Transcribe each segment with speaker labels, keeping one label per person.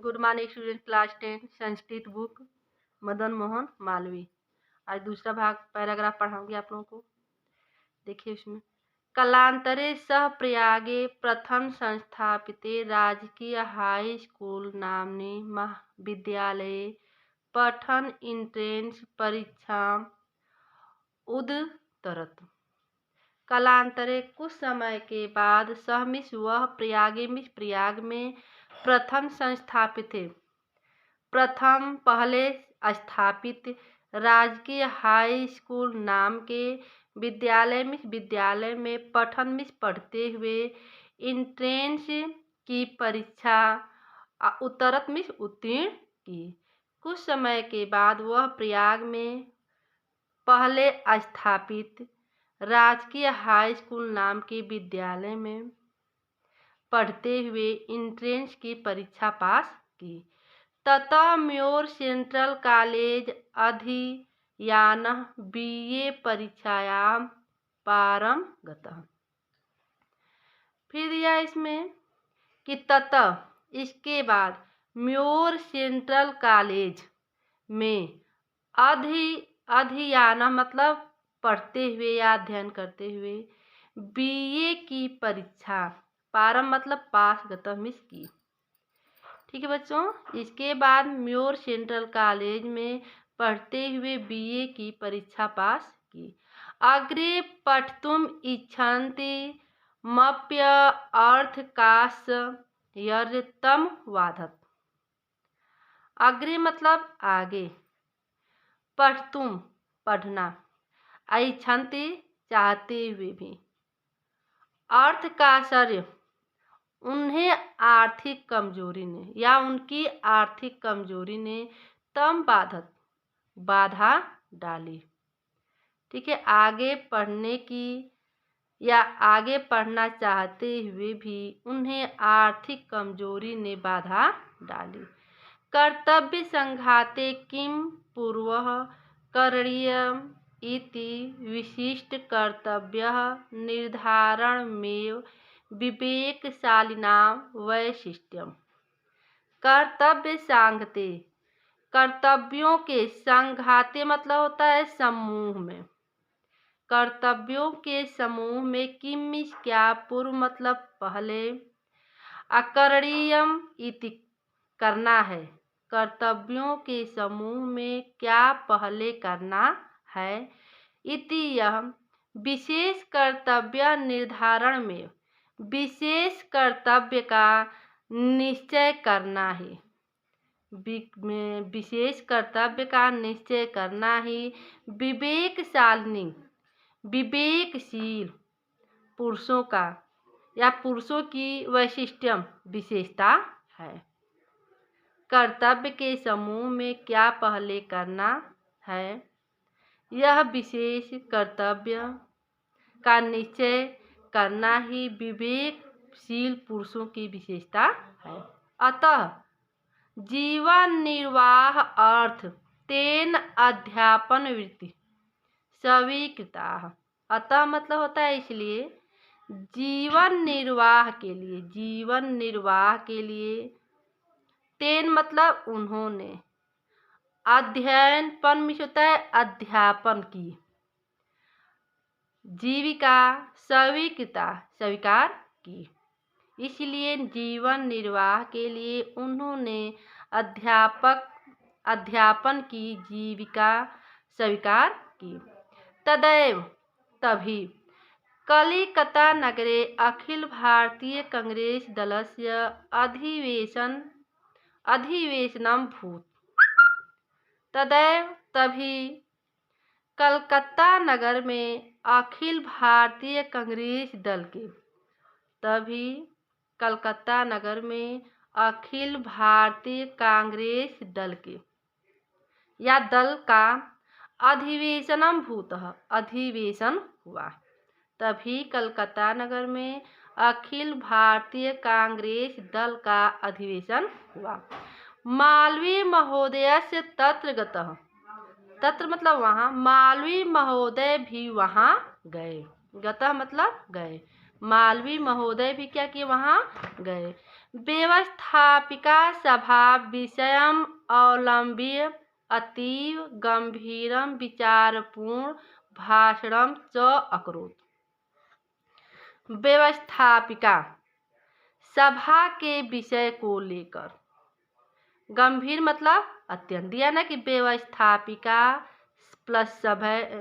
Speaker 1: Good morning student, class 10 Sanskrit book Madan Mohan Malviya. आज दूसरा भाग पैराग्राफ पढ़ाऊंगी आप लोगों को। देखिए उसमें कालांतरे सह प्रयागे प्रथम संस्थापिते राजकीय हाई स्कूल नाम्नि महाविद्यालये पठन इंट्रेंस परीक्षा उदतरत। कालांतरे कुछ समय के बाद सह मिस वह प्रयाग में प्रथम संस्थापित थे, प्रथम पहले स्थापित राजकीय हाई स्कूल नाम के विद्यालय में पठन मिस पढ़ते हुए इंट्रेंस की परीक्षा उत्तरत मिस उत्तीर्ण की। कुछ समय के बाद वह प्रयाग में पहले स्थापित राजकीय हाई स्कूल नाम के विद्यालय में पढ़ते हुए इंट्रेंस की परीक्षा पास की। ततः म्योर सेंट्रल कॉलेज अधियानः BA परीक्षायां पारंगतः। फिर दिया इसमें कि ततः इसके बाद म्योर सेंट्रल कॉलेज में अधियानः मतलब पढ़ते हुए या अध्ययन करते हुए BA की परीक्षा, पारम मतलब पास, गतः मिस की। ठीक है बच्चों, इसके बाद म्योर सेंट्रल कॉलेज में पढ़ते हुए BA की परीक्षा पास की। अग्रे पठितुम इच्छन्ति मप्य अर्थकाश यर्तम वाधत। अग्रे मतलब आगे, पठितुम पढ़ना, इच्छन्ति चाहते हुए भी, अर्थ का आश्चर्य उन्हें आर्थिक कमजोरी ने या उनकी आर्थिक कमजोरी ने तम बाधा डाली। ठीक है, आगे पढ़ने की या आगे पढ़ना चाहते हुए भी उन्हें आर्थिक कमजोरी ने बाधा डाली। कर्तव्य संघाते किम पूर्वः करणीयम् इति विशिष्ट कर्तव्य निर्धारणमेव विवेकशालिनां वैशिष्ट्यम्। कर्तव्य सांगते, कर्तव्यों के संघाते मतलब होता है समूह में, कर्तव्यों के समूह में किम क्या, पूर्व मतलब पहले, अकरणीयम इति करना है, कर्तव्यों के समूह में क्या पहले करना है, इति यह विशेष कर्तव्य निर्धारण में विशेष कर्तव्य का निश्चय करना है, विशेष कर्तव्य का निश्चय करना ही विवेकशालिनी विवेकशील पुरुषों का या पुरुषों की वैशिष्ट्यम विशेषता है। कर्तव्य के समूह में क्या पहले करना है, यह विशेष कर्तव्य का निश्चय करना ही विवेकशील पुरुषों की विशेषता है। अतः जीवन निर्वाह अर्थ तेन अध्यापन वृत्ति स्वीकृता। अतः मतलब होता है इसलिए जीवन निर्वाह के लिए तेन मतलब उन्होंने, अध्ययन पन मिश होता है अध्यापन की, जीविका स्वीकार की। इसलिए जीवन निर्वाह के लिए उन्होंने अध्यापन की जीविका स्वीकार की। तदैव तभी कलिकता नगरे अखिल भारतीय कांग्रेस दलस्य अधिवेशनम भूत। तदैव तभी कलकत्ता नगर में अखिल भारतीय कांग्रेस दल के, तभी कलकत्ता नगर में अखिल भारतीय कांग्रेस दल के या दल का अधिवेशनम भूतः अधिवेशन हुआ। तभी कलकत्ता नगर में अखिल भारतीय कांग्रेस दल का अधिवेशन हुआ। मालवीय महोदय से तत्र गतः, तत्र मतलब वहाँ, मालवीय महोदय भी वहाँ गए, गतः मतलब गए, मालवीय महोदय भी क्या किए, वहाँ गए। व्यवस्थापिका सभा विषयम् अवलम्ब्य अतीव गंभीरं विचारपूर्ण भाषणं च अकरोत्। व्यवस्थापिका सभा के विषय को लेकर, गंभीर मतलब अत्यंत, दिया ना कि व्यवस्थापिका प्लस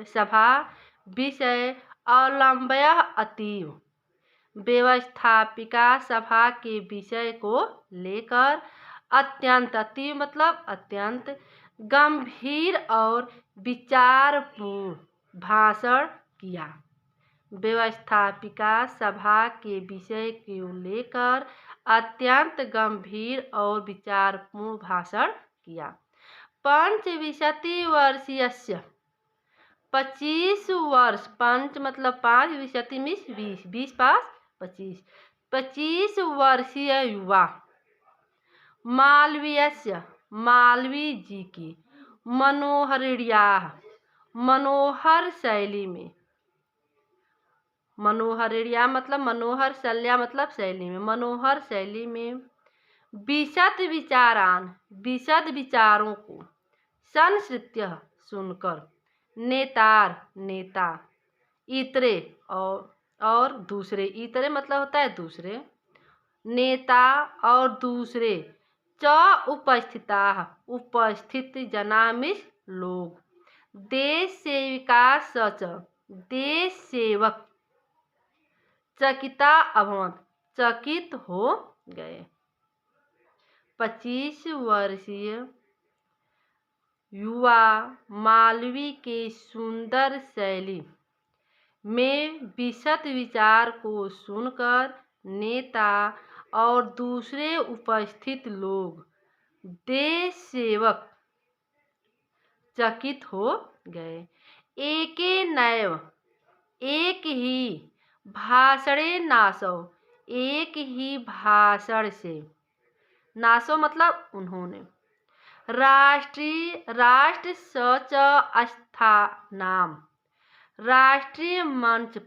Speaker 1: सभा विषय अवलंब्य अतीव, व्यवस्थापिका सभा के विषय को लेकर अत्यंत, अतीव मतलब अत्यंत गंभीर और विचारपूर्ण भाषण किया। व्यवस्थापिका सभा के विषय को लेकर अत्यंत गंभीर और विचारपूर्ण भाषण किया। पंचविंशति वर्षीयस्य 25 वर्ष, पंच मतलब 5, विंशति में 20, 20 पास 25, 25 वर्षीय युवा मालवीयस्य, मालवीय जी की मनोहरिण्याः, मनोहर शैली में, मनोहरिण्या मतलब मनोहर शैल्या मतलब शैली में, मनोहर शैली में विशद विचारान, विशद विचारों को संश्रित्य सुनकर नेतार नेता इतरे और दूसरे, इतरे मतलब होता है दूसरे, नेता और दूसरे च उपस्थिता उपस्थित जनामिष लोग, देश सेविका सच देश सेवक चकिता अभवत चकित हो गए। 25 वर्षीय युवा मालवीय के सुंदर शैली में विशद विचार को सुनकर नेता और दूसरे उपस्थित लोग देश सेवक चकित हो गए। एके नैव, एक ही भाषणे नासौ, एक ही भाषण से, नासौ मतलब उन्होंने, राष्ट्र सच स्थानाम, राष्ट्रीय मंच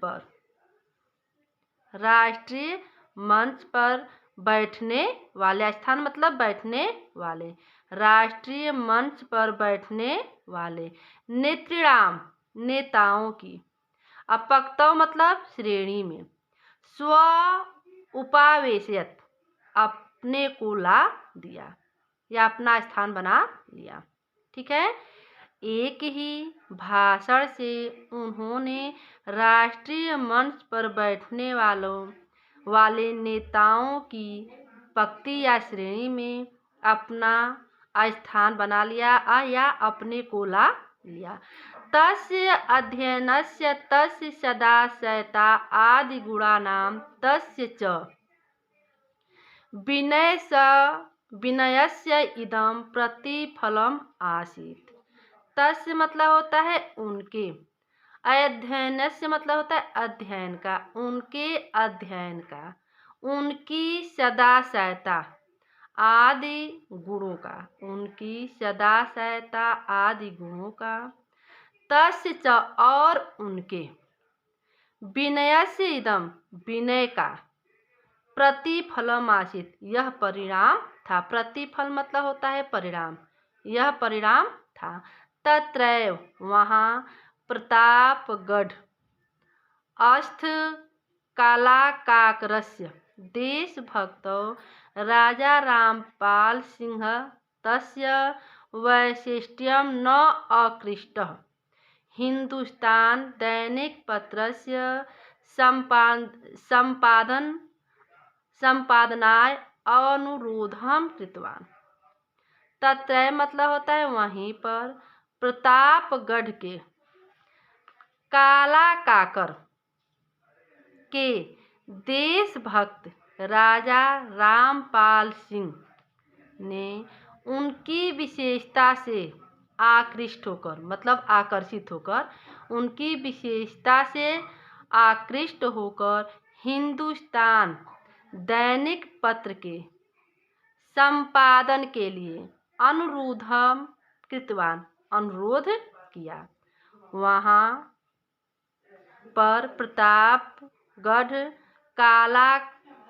Speaker 1: पर बैठने वाले, स्थान मतलब बैठने वाले, राष्ट्रीय मंच पर बैठने वाले, नेतृणाम नेताओं की, अपक्तौ मतलब श्रेणी में, स्व उपावेशयत अपने को ला दिया या अपना स्थान बना लिया। ठीक है, एक ही भाषण से उन्होंने राष्ट्रीय मंच पर बैठने वाले नेताओं की पंक्ति या श्रेणी में अपना स्थान बना लिया या अपने को ला लिया। तस्य अध्ययनस्य तस्य सदाशयता आदि गुणानां तस्य च विनयस्य इदं प्रतिफलम आसीत्। तस्य मतलब होता है उनके, अध्ययनस्य मतलब होता है अध्ययन का, उनके अध्ययन का, उनकी सदाशयता आदि गुणों का, उनकी सदाशयता आदि गुणों का, तस्य च और उनके, विनयस्य इदं विनय का, प्रतिफलम आसीत् यह परिणाम था। प्रतिफल मतलब होता है परिणाम, यह परिणाम था। तत्रैव वहाँ प्रतापगढ़ अस्थ कालाकाकरस्य देशभक्तौ राजा रामपाल सिंह तस्य वैशिष्ट्यं न अकृष्टः। हिंदुस्तान दैनिक पत्रस्य संपादनाय अनुरोधं कृतवान्। तत्र मतलब होता है वहीं पर, प्रतापगढ़ के काला काकर के देशभक्त राजा रामपाल सिंह ने उनकी विशेषता से आकृष्ट होकर मतलब आकर्षित होकर, उनकी विशेषता से आकृष्ट होकर हिंदुस्तान दैनिक पत्र के संपादन के लिए अनुरोधम कृतवान अनुरोध किया। वहाँ पर प्रतापगढ़ काला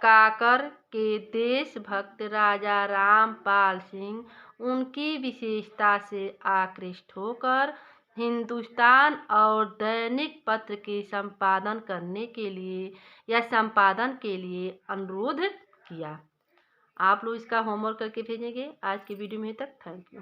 Speaker 1: काकर के देशभक्त राजा रामपाल सिंह उनकी विशेषता से आकृष्ट होकर हिंदुस्तान और दैनिक पत्र के संपादन के लिए अनुरोध किया। आप लोग इसका होमवर्क करके भेजेंगे। आज की वीडियो में तक थैंक यू।